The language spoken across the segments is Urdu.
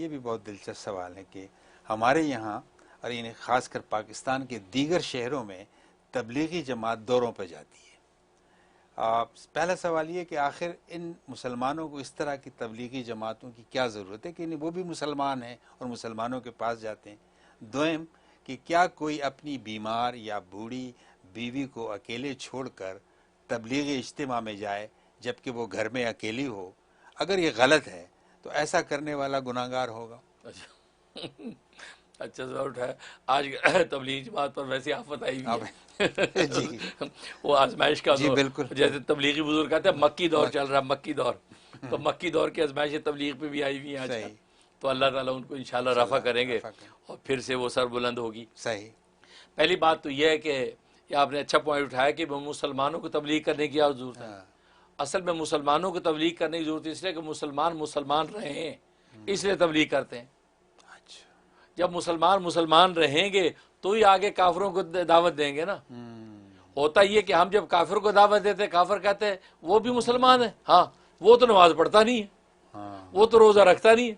یہ بھی بہت دلچسپ سوال ہے کہ ہمارے یہاں اور یعنی خاص کر پاکستان کے دیگر شہروں میں تبلیغی جماعت دوروں پہ جاتی ہے. پہلا سوال یہ کہ آخر ان مسلمانوں کو اس طرح کی تبلیغی جماعتوں کی کیا ضرورت ہے کہ وہ بھی مسلمان ہیں اور مسلمانوں کے پاس جاتے ہیں. دوم کہ کیا کوئی اپنی بیمار یا بوڑھی بیوی کو اکیلے چھوڑ کر تبلیغی اجتماع میں جائے جبکہ وہ گھر میں اکیلی ہو؟ اگر یہ غلط ہے تو ایسا کرنے والا گناہگار ہوگا. اچھا سوال اٹھایا. آج تبلیغ جماعت پر ویسی آفت آئی ہوئی ہے. جی وہ آزمائش کا جی دور، بالکل. جیسے تبلیغی بزرگ کہتے ہیں مکی دور چل رہا ہے، مکی دور. تو مکی دور کی آزمائش تبلیغ پہ بھی آئی ہوئی ہیں آج کل. تو اللہ تعالیٰ ان کو انشاءاللہ رفع کریں گے اور پھر سے وہ سر بلند ہوگی. صحیح. پہلی بات تو یہ ہے کہ یہ آپ نے اچھا پوائنٹ اٹھایا کہ مسلمانوں کو تبلیغ کرنے کی اور ضرورت ہے. اصل میں مسلمانوں کو تبلیغ کرنے کی ضرورت ہے اس لیے کہ مسلمان رہے ہیں، اس لیے تبلیغ کرتے ہیں. جب مسلمان رہیں گے تو ہی آگے کافروں کو دعوت دیں گے نا. ہوتا یہ کہ ہم جب کافر کو دعوت دیتے کافر کہتے ہیں وہ بھی مسلمان ہے، ہاں وہ تو نماز پڑھتا نہیں ہے، وہ تو روزہ رکھتا نہیں ہے،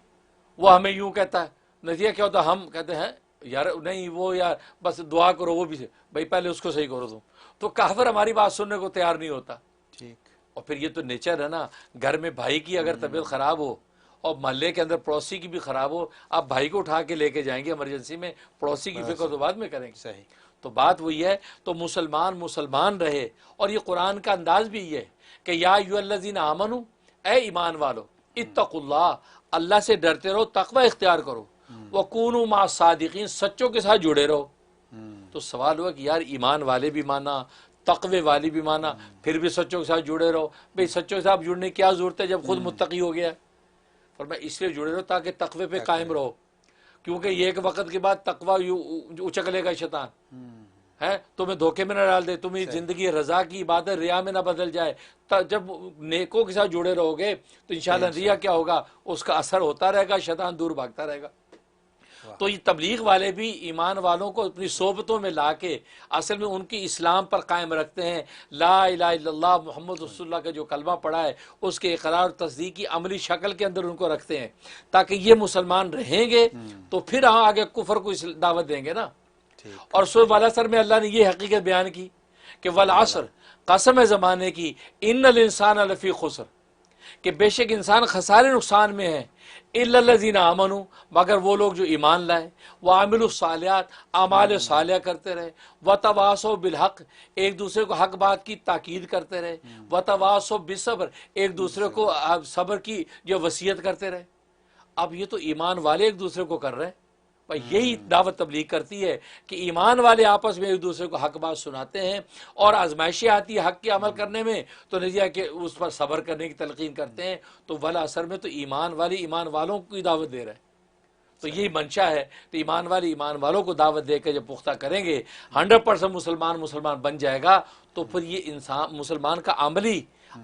وہ ہمیں یوں کہتا ہے. نتیجہ کیا ہوتا ہے؟ ہم کہتے ہیں یار نہیں وہ یار بس دعا کرو، وہ بھی بھائی پہلے اس کو صحیح کرو تم. تو کافر ہماری بات سننے کو تیار نہیں ہوتا. اور پھر یہ تو نیچر ہے نا، گھر میں بھائی کی اگر طبیعت خراب ہو اور محلے کے اندر پڑوسی کی بھی خراب ہو، آپ بھائی کو اٹھا کے لے کے جائیں گے ایمرجنسی میں، پڑوسی کی فکر تو بعد میں کریں گے. صحیح. تو بات وہی ہے. تو مسلمان رہے. اور یہ قرآن کا انداز بھی یہ ہے کہ یا ایھا الذین آمنو، اے ایمان والو، اتقوا اللہ، اللہ سے ڈرتے رہو، تقوی اختیار کرو، وکونوا مع الصادقین، سچوں کے ساتھ جڑے رہو. تو سوال ہوا کہ یار ایمان والے بھی مانا، تقوی والی بھی مانا، پھر بھی سچوں کے ساتھ جڑے رہو. بھئی سچوں کے ساتھ جڑنے کی کیا ضرورت ہے جب خود متقی ہو گیا؟ فرمایا اس لیے جڑے رہو تاکہ تقوی پہ قائم رہو، کیونکہ یہ ایک وقت کے بعد تقوی اچک لے گا شیطان ہے، تمہیں دھوکے میں نہ ڈال دے، تمہیں زندگی رضا کی عبادت ریا میں نہ بدل جائے. جب نیکوں کے ساتھ جڑے رہو گے تو انشاءاللہ ریا کیا ہوگا، اس کا اثر ہوتا رہے گا، شیطان دور بھاگتا رہے گا. تو یہ تبلیغ والے بھی ایمان والوں کو اپنی صحبتوں میں لا کے اصل میں ان کی اسلام پر قائم رکھتے ہیں. لا الہ الا اللہ محمد رسول اللہ کا جو کلمہ پڑھا ہے اس کے اقرار اور تصدیق کی عملی شکل کے اندر ان کو رکھتے ہیں، تاکہ یہ مسلمان رہیں گے تو پھر آگے کفر کو دعوت دیں گے نا. اور سورہ والعصر میں اللہ نے یہ حقیقت بیان کی کہ والعصر، قسم ہے زمانے کی، ان الانسان لفی خسر، کہ بے شک انسان خسارے نقصان میں ہے، الا الذین آمنوا، مگر وہ لوگ جو ایمان لائے، وعملوا الصالحات، اعمال صالحہ کرتے رہے، وتواصوا بالحق، ایک دوسرے کو حق بات کی تاکید کرتے رہے، وتواصوا بالصبر، ایک دوسرے کو صبر کی جو وصیت کرتے رہے. اب یہ تو ایمان والے ایک دوسرے کو کر رہے ہیں. یہی دعوت تبلیغ کرتی ہے کہ ایمان والے آپس میں ایک دوسرے کو حق بات سناتے ہیں، اور آزمائشیں آتی ہے حق کے عمل کرنے میں تو نتیجہ کہ اس پر صبر کرنے کی تلقین کرتے ہیں. تو والعصر میں تو ایمان والوں کی دعوت دے رہے ہیں. تو یہی منشا ہے. تو ایمان والوں کو دعوت دے کے جب پختہ کریں گے 100% مسلمان بن جائے گا، تو پھر یہ انسان مسلمان کا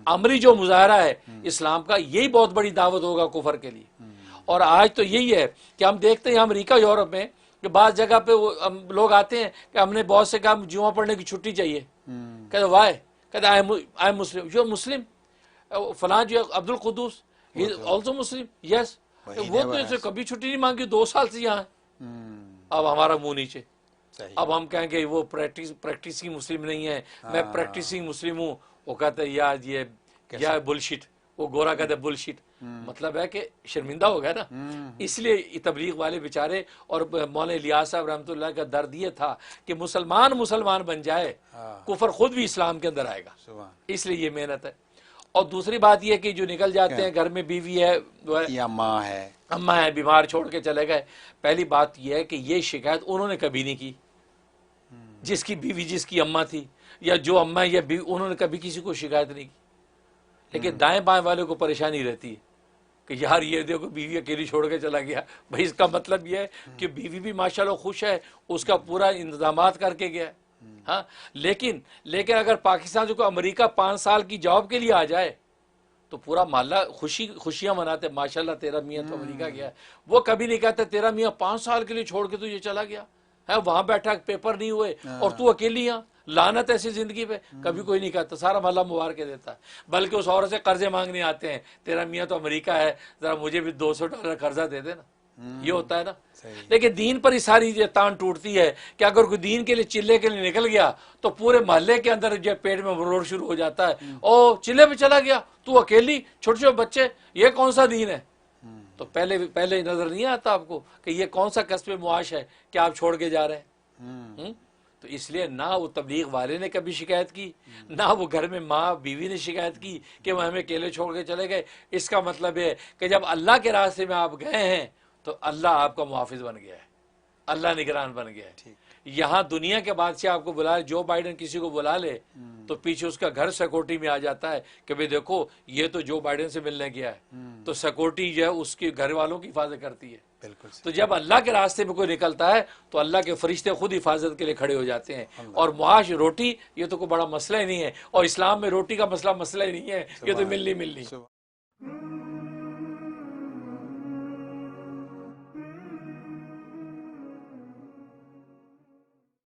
عملی جو مظاہرہ ہے اسلام کا، یہی بہت بڑی دعوت ہوگا کفر کے لیے. اور آج تو یہی ہے کہ ہم دیکھتے ہیں امریکہ یورپ میں کہ بعض جگہ پہ لوگ آتے ہیں کہ ہم نے بہت سے کہا جمعہ پڑھنے کی چھٹی چاہیے، کہتے وائی، کہتے آئی مسلم، یو مسلم، فلاں جو عبد القدوس ہی از آلسو مسلم، یس، وہ تو اسے کبھی چھٹی نہیں مانگی، 2 سال سے یہاں ہے. اب ہمارا منہ نیچے، اب ہم کہیں گے وہ پریکٹسنگ مسلم نہیں ہے، میں پریکٹسنگ مسلم ہوں. وہ کہتے ہیں یار یہ بلشٹ، وہ گورا کہتے ہیں بلشٹ. مطلب ہے کہ شرمندہ ہو گیا نا. اس لیے تبلیغ والے بیچارے، اور مولانا الیاس صاحب رحمۃ اللہ کا درد یہ تھا کہ مسلمان بن جائے، کفر خود بھی اسلام کے اندر آئے گا. اس لیے یہ محنت ہے. اور دوسری بات یہ کہ جو نکل جاتے ہیں گھر میں بیوی ہے یا اماں ہے، بیمار چھوڑ کے چلے گئے، پہلی بات یہ ہے کہ یہ شکایت انہوں نے کبھی نہیں کی. جس کی بیوی جس کی اماں تھی یا جو اماں یا بیوی، انہوں نے کبھی کسی کو شکایت نہیں کی. لیکن دائیں بائیں والے کو پریشانی رہتی ہے کہ یار یہ دیکھو بیوی اکیلی چھوڑ کے چلا گیا. بھائی اس کا مطلب یہ ہے کہ بیوی بھی ماشاءاللہ خوش ہے، اس کا پورا انتظامات کر کے گیا. ہاں لیکن اگر پاکستان سے کوئی امریکہ 5 سال کی جاب کے لیے آ جائے تو پورا محلہ خوشیاں مناتے، ماشاءاللہ تیرا میاں تو امریکہ گیا ہے. وہ کبھی نہیں کہتے تیرا میاں 5 سال کے لیے چھوڑ کے تو یہ چلا گیا ہے، وہاں بیٹھا پیپر نہیں ہوئے اور تو اکیلی یہاں، لعنت ایسی زندگی پہ. کبھی کوئی نہیں کہتا، سارا محلہ مبارکیں دیتا ہے. بلکہ اس عورت سے قرضے مانگنے آتے ہیں، تیرا میاں تو امریکہ ہے، ذرا مجھے بھی $200 قرضہ دے دینا. یہ ہوتا ہے نا. صحیح. لیکن دین پر ہی ساری یہ تان ٹوٹتی ہے کہ اگر کوئی دین کے لیے چلے کے لیے نکل گیا تو پورے محلے کے اندر جو پیٹ میں مروڑ شروع ہو جاتا ہے. او چلے پہ چلا گیا تو اکیلی, چھوٹے چھوٹے بچے, یہ کون سا دین ہے؟ تو پہلے نظر نہیں آتا آپ کو کہ یہ کون سا کسب معاش ہے کہ آپ چھوڑ کے جا رہے ہیں؟ تو اس لیے نہ وہ تبلیغ والے نے کبھی شکایت کی, نہ وہ گھر میں ماں بیوی نے شکایت کی کہ وہ ہمیں اکیلے چھوڑ کے چلے گئے. اس کا مطلب ہے کہ جب اللہ کے راستے میں آپ گئے ہیں تو اللہ آپ کا محافظ بن گیا ہے, اللہ نگران بن گیا ہے. یہاں دنیا کے بادشاہ آپ کو بلا لے, جو بائیڈن کسی کو بلا لے تو پیچھے اس کا گھر سیکورٹی میں آ جاتا ہے کہ بھئی دیکھو یہ تو جو بائیڈن سے ملنے گیا ہے, تو سیکورٹی جو ہے اس کے گھر والوں کی حفاظت کرتی ہے. بالکل. تو جب اللہ کے راستے میں کوئی نکلتا ہے تو اللہ کے فرشتے خود حفاظت کے لیے کھڑے ہو جاتے ہیں. اور معاش, روٹی, یہ تو کوئی بڑا مسئلہ ہی نہیں ہے, اور اسلام میں روٹی کا مسئلہ ہی نہیں ہے, یہ تو ملنی.